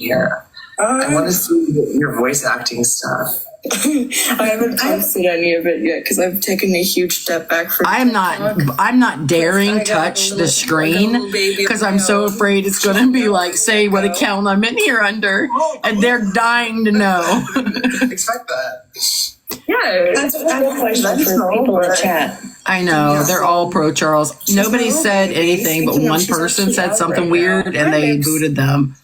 here. I want to see your voice acting stuff. I haven't posted any of it yet because I've taken a huge step back from I'm not daring touch the screen because I'm so afraid it's going to be like, say what account I'm in here under, and they're dying to know. Expect that. Yeah, I have a question for people in the chat. I know, they're all pro Charles. Nobody said anything, but one person said something weird and they booted them.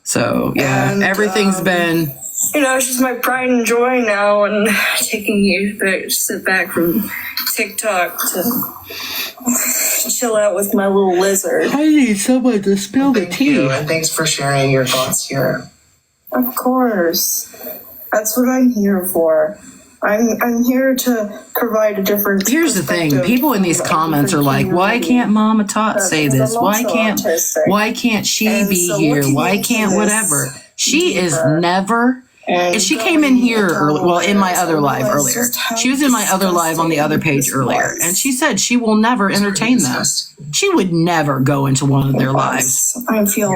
So, yeah, And, everything's been... You know, it's just my pride and joy now, and taking a sit back from TikTok to chill out with my little lizard. I need someone to spill the Thank you, tea. and thanks for sharing your thoughts here. Of course. That's what I'm here for. I'm here to provide a different Here's the thing. perspective People in these from a comments are different like, why community. can't Mama Tot say Because this? I'm Why also can't autistic. she And be so here? looking Why into can't this whatever? She is deeper never... And she came in here early, well, in my other live earlier. She was in my other live on the other page earlier, and she said she will never entertain them. She would never go into one of their lives. I feel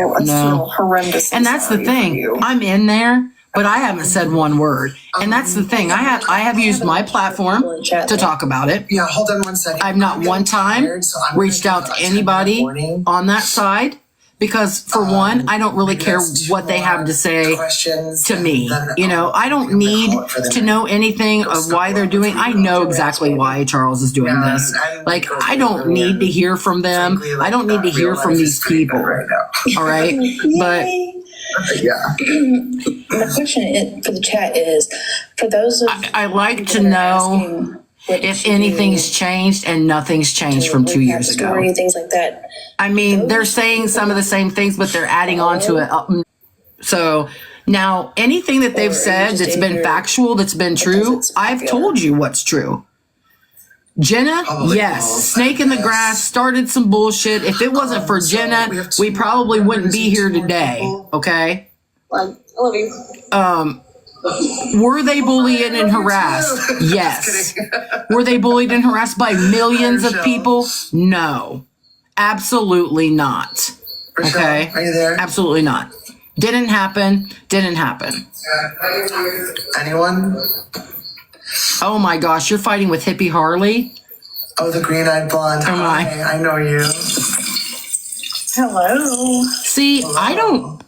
horrendous. And that's the thing. I'm in there, but I haven't said one word. And that's the thing. I have used my platform to talk about it. Yeah, hold on one second. I've not one time reached out to anybody on that side. Because for one, I don't really care what they have to say to me. You know, I don't need to know anything of why they're doing. I know exactly why Charles is doing this. Like, I don't need to hear from them. I don't need to hear from these people. All right? But yeah. My question for the chat is, for those of I like to that are know asking what if you do anything's changed, and nothing's changed from 2 years ago. story, things like that. I mean, they're saying some of the same things, but they're adding on to it. So now anything that they've said that's been factual, that's been true, I've told you what's true. Jenna, yes, snake in the grass, started some bullshit. If it wasn't for Jenna, we probably wouldn't be here today. Okay. I love you. Were they bullied and harassed? Yes. Were they bullied and harassed by millions of people? No. Absolutely not. Okay? Are you there? Absolutely not. Didn't happen. Didn't happen. Anyone? Oh my gosh, you're fighting with Hippie Harley? Oh, the green-eyed blonde. Oh my. Hi, I know you. Hello. See, I don't,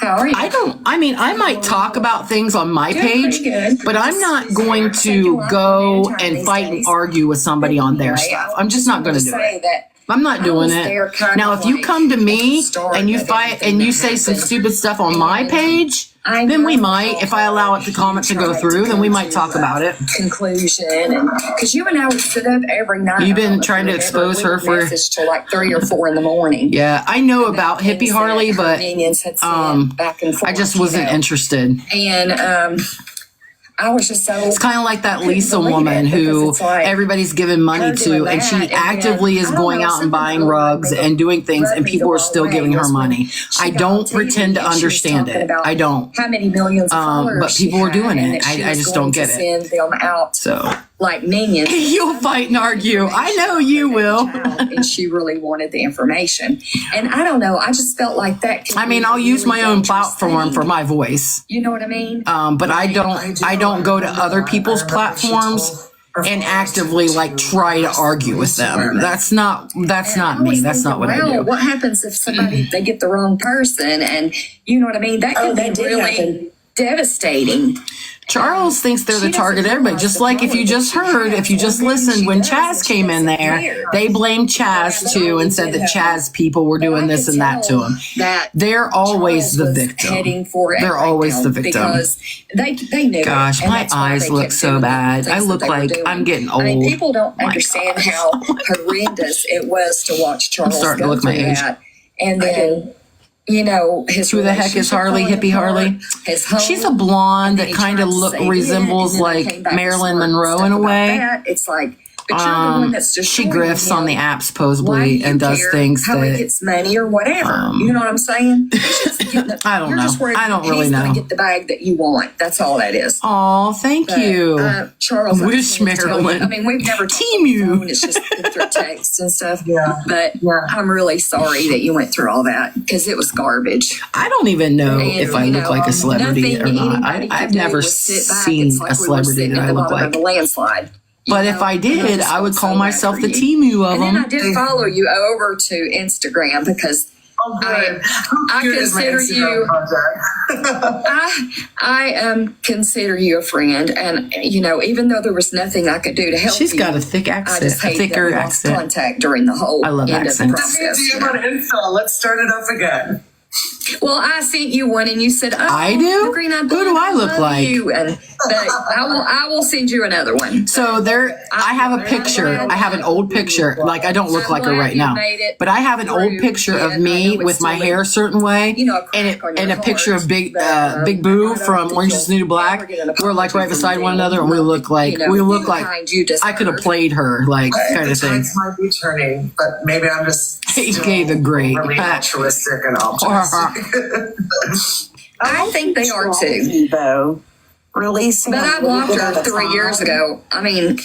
How are you? I might talk about things on my page, pretty good. but I'm not going to go and fight and argue with somebody on their stuff. I'm just not going to do it. I'm not doing it. Now, if you come to me and you fight and you say some stupid stuff on my page, then we might, if I allow it to comment to go through, then we might talk about it. Conclusion, and because you and I would sit up every night. You've been trying to expose her for till like 3 or 4 in the morning. Yeah, I know about Hippie Harley, but back and forth, I just wasn't interested. And I was just so. It's kind of like that Lisa woman who everybody's giving money to, and she actively is going out and buying rugs and doing things, and people are still giving her money. I don't pretend to understand it. I don't. How many millions of followers but people are doing it. I just don't get it. Send them out So like minions. you'll fight and argue. I know you will. And she really wanted the information. And I don't know. I just felt like that. I mean, I'll use my own platform for my voice. You know what I mean? But I don't go to other people's platforms and actively like try to argue with them. That's not me. That's not what I do. What happens if somebody they get the wrong person, and you know what I mean? That could be really devastating. Charles thinks they're the target of everybody. Just like if you just heard, if you just listened, when Chaz came in there, they blamed Chaz too and said that Chaz people were doing this and that to him. They're always the victim. They're always the victim. Because they knew. Gosh, my eyes look so bad. I look like I'm getting old. I mean, people don't understand how horrendous it was to watch Charles starting to go look my through age. that. And then, you know, his Who the heck is Harley, Hippie Harley? She's a blonde that kind of resembles like Marilyn Monroe in a way. It's like But you're the one that's She destroying grifts on the him. app Why do supposedly you and does care things how he that gets money or whatever? You know what I'm saying? He's just getting the- I don't you're know. just worried I don't he's really gonna know. get the bag that you want. That's all that is. Oh, thank But, you. Charles, I Wish just wanted to tell you- Marilyn. I mean, we've never talked Team on the you. phone. It's just been through texts and stuff. Yeah. But I'm really sorry that you went through all that because it was garbage. I don't even know And, if I you look know, like a celebrity nothing or not. anybody I've could do never was sit back. seen It's like a we were celebrity sitting that at I the look bottom like. of a landslide. You But know? if I And did, just I would felt call so bad myself for the you. Temu of And then I them. did follow you over to Instagram because Oh, good. I Cute is my consider Instagram you- contact. I consider you a friend, and you know, even though there was nothing I could do to help She's you, got a thick I accent, just a hate thicker that we lost accent. contact during the whole I love end accents. of the process. DM on Insta. Let's start it up again. Well, I sent you one, and you said, "Oh, I do? the green-eyed Who do I look love like? You. And but I will send you another one. So there, I have a picture. I have an old picture. Like I don't look I'm like her glad right you now, made it but I have an old through picture it. of I me know with it's my still hair a certain way, you know, a crack on your and a picture heart, of Big but, Big Boo I don't from think Orange Is the New you'll Black. ever get an We're like right apology beside from one me. another, and we look like You know, we look the like kind you deserve. I could have played her, like kind The of thing. tides might be turning, but maybe I'm just He still gave a great- really altruistic and optimistic. I think they are too. Though, releasing. But I blocked her 3 years ago. I mean,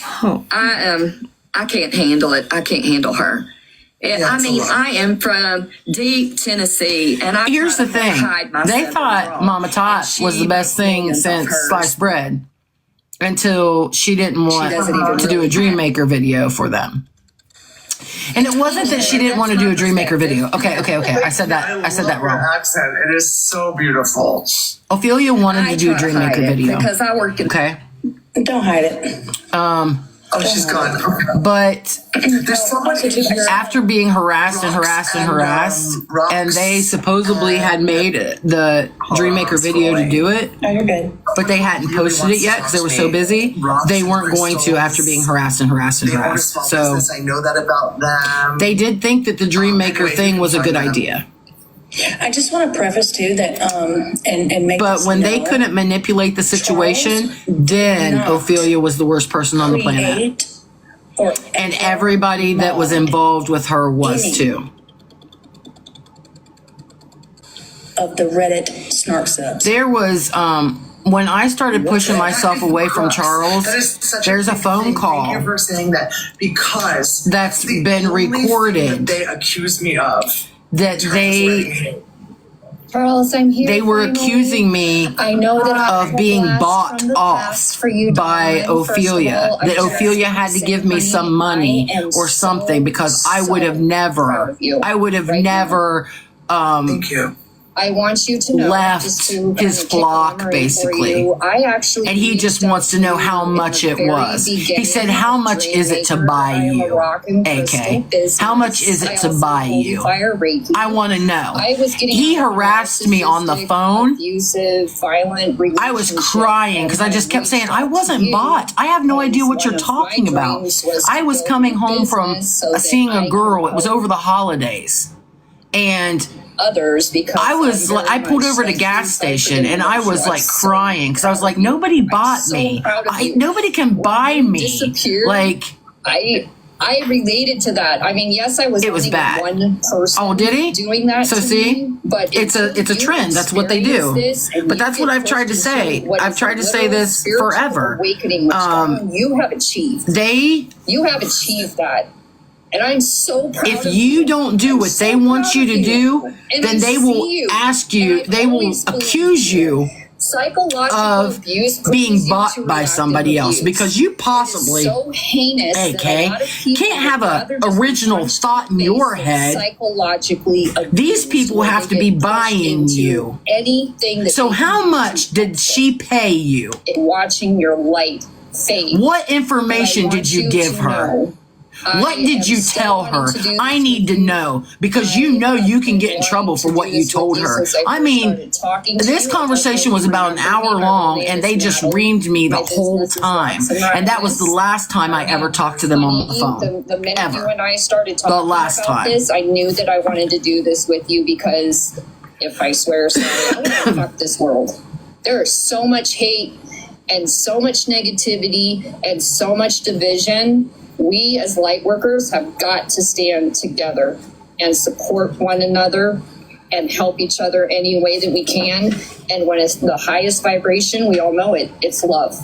I can't handle it. I can't handle her. Yeah, I it's a mean, lot. I am from deep Tennessee, and I Here's try the to thing: hide myself they in thought the rock. Mama Tot And she was the best makes thing millions of since hers. sliced bread, until she didn't want doesn't even to do a really Dream Maker video for them. And it wasn't that she didn't want to do a Dream Maker video. Okay. I said that love wrong. Your accent. It is so beautiful. Ophelia wanted I to do a try Dream hide Maker it video. because I work in. Okay. Don't hide it. Oh, she's gone. Okay. But There's so much to hear. after being harassed and harassed and harassed, and they supposedly had made the Dream Maker video to do it, Oh, you're good. but they hadn't posted it yet because they were so busy. They weren't going to after being harassed and harassed and They own a harassed. small So business. I know that about them. they did think that the Dream Maker thing was a good idea. I just want to preface too that and make. But this when they known, couldn't manipulate the situation, Charles then not Ophelia was the worst person on the planet. create or And everybody that was involved with her was too. of the Reddit snark subs. There was when I started pushing myself away from Charles, That is such there's a big phone thing. call Thank you for saying that, because that's the been only thing recorded that they accuse me of. that they Charles, I'm here. they were finally. accusing me I know that I of being have a blast bought from the off past for you, by darling. First of Ophelia. all, I That just Ophelia had to say, give me honey, some money I am or something so, because I would have so proud never, of you I would have right now. never Thank you. I want you to know left just to kind his of kick flock, memory for basically. you. I actually And he just reached wants to out know you how in much the it very was. He beginning said, of how much is it to Dreammaker. buy I am a you? rock and crystal AK. business. How much is it I to also buy hold you? Fire Reiki. I want to know. I was getting He harassed me on the narcissistic, phone. abusive, violent I was relationship, crying because I and just kept saying, I reached out wasn't to you. bought. I have no idea what you're One of talking my about. dreams was I to was build coming a home from business so that seeing I a could girl. It was help over the holidays. And others because I was I'm like, very I pulled much over to like gas you, station and I was like so crying because I was like, proud of you. nobody bought so me. proud of you. Nobody can buy you me. disappeared, Like, I related to that. I mean, yes, I was It was only bad. one person Oh, did he? doing that So to see? me, but it's a until you trend. That's what they do. experience this and But you that's get what I've tried to pushed say. into what I've is tried a to say literal this spiritual forever. awakening, which you have achieved. You have achieved that. And I'm so proud If of you don't do I'm what so they want proud you of to do, And then I they see will you. ask And you, I've they will always believed accuse you psychological of abuse pushes being you bought to by reactive somebody else abuse. because you It is possibly, so heinous that AK, a lot of people can't have would a rather just original punch thought in the your face head. than psychologically These abused people when have they to be get pushed buying into you. anything that So they how can do much to did she pay you? watching your light fade. What But I information want did you to give her? know, What I did am you so tell her? wanting to do I this need with to know because you know you can get in wanting trouble to for do what you this with told you her. since I I first mean, started talking to this you. conversation was about an hour long and they just reamed me the whole time. And that was the last time I ever talked to them on the phone. The minute Ever. you and I started talking last about time. this, I knew that I wanted to do this with you because if I swear sorry, I want to fuck this world. There is so much hate and so much negativity and so much division we as light workers have got to stand together and support one another and help each other any way that we can. And when it's the highest vibration, we all know it, it's love.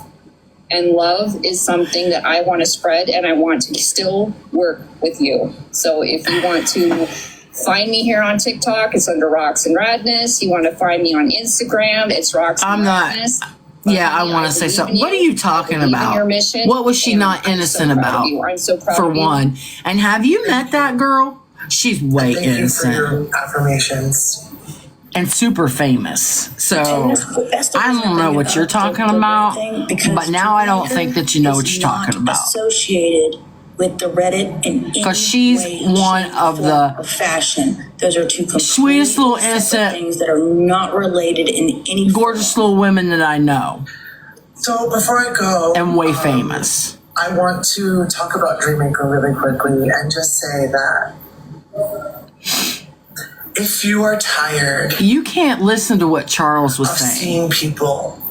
And love is something that I want to spread, and I want to still work with you. So if you want to find me here on TikTok, it's under Rocks and Radness. You want to find me on Instagram, it's Rocks and Radness. Yeah, I want to say something. What are you talking about? What was she not innocent about? I'm so proud for of you. one. And have you met that girl? She's way Thank you for innocent your affirmations. and super famous. So I don't know what you're talking about, but now I don't think that you know what you're talking about. Associated with the Reddit and Because she's one of the fashion. Those are two sweetest little innocent, things that are not related in any gorgeous little women that I know So before I go, and way famous. I want to talk about Dreammaker really quickly and just say that if you are tired You can't listen to what Charles was of saying. seeing people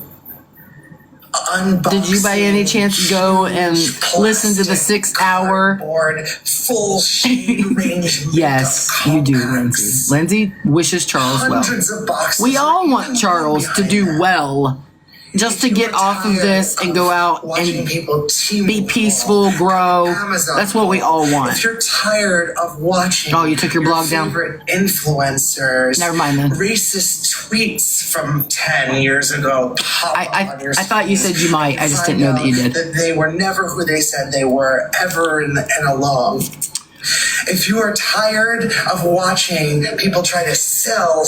unboxing Did you by any chance go and listen to the 6-hour? cardboard, full shade range Yes, you do, Lindsay. Lindsay wishes Charles well. hundreds of boxes. We all want Charles to do well, just to get off of this and go out watching and people be peaceful, grow. That's what we all If want. you're tired of watching Oh, you took your blog down? favorite influencers, Never mind then. racist tweets from 10 years ago pop up on your I thought you screen, said you might. I just didn't know that you did. that they were never who they said they were ever in along. If you are tired of watching people try to sell,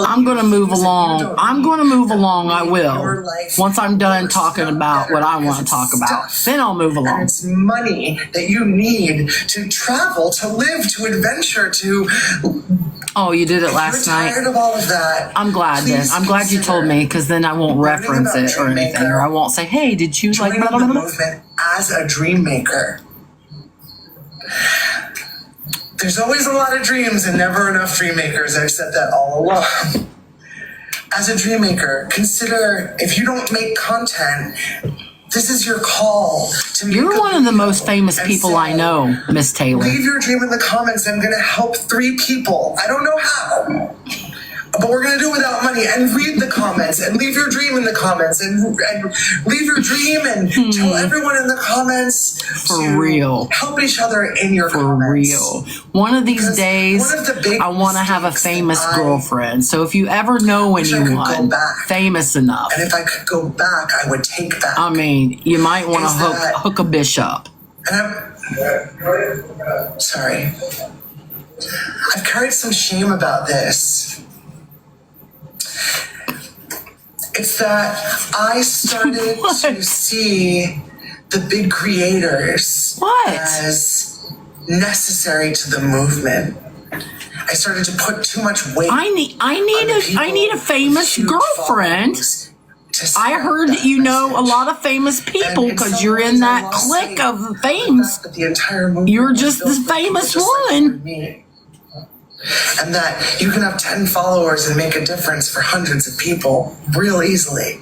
I'm going to move things that you along. don't I'm going to move along. I your will. life Once I'm done works talking out about better what I want because to it's talk about, stuff. then I'll move And along. it's money that you need to travel, to live, to adventure, to. Oh, you did it If last you're night? tired of all of that, I'm glad then. please I'm glad you told me, because then I won't learning reference about it or anything, Dreammaker, or I won't say, hey, did you like joining blah, blah, the blah, blah? movement as a dream maker. There's always a lot of dreams and never enough dream makers. I've said that all along. As a dream maker, consider if you don't make content, this is your call to make You're a one of the video most famous and people say, I know, Miss Taylor. Leave your dream in the comments. I'm going to help 3 people. I don't know how. But we're going to do it without money. And read the comments and leave your dream in the comments and leave your dream and tell everyone in the comments For to real. help each other in your For comments. real. One of these Because days, one of the big I want to have a mistakes that famous I girlfriend. So if you ever know wish I could go anyone back. famous enough, And if I could go back, I would take back. I mean, you might want to Is that- hook a bishop. And sorry. I've carried some shame about this. It's that I started What? to see the big creators What? as necessary to the movement. I started to put too much weight. I need a famous girlfriend. I heard that you know a lot of famous people because you're in that clique of fames. You're just the famous one. And that you can have 10 followers and make a difference for hundreds of people real easily.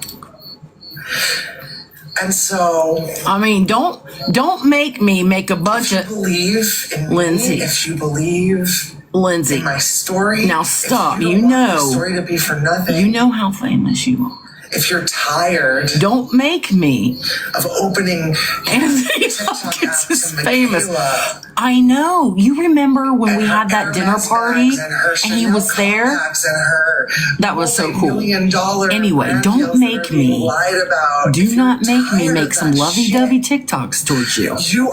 And so, I mean, don't make me make a bunch of believe in Lindsay. me, if you believe Lindsay. in my story. Now stop. If you, You don't want know. my story to be for nothing. You know how famous you are. If you're tired Don't make me. of opening Anthony TikTok Hopkins apps is and famous. Michaela I know. You remember when we and had her that dinner Hermes party bags and her and he Chanel was there? contacts and her That was so cool. multi-million-dollar Anyway, brand don't deals that make are being me. lied about. If Do you're not make me tired make of some that lovey-dovey shit, TikToks towards you. You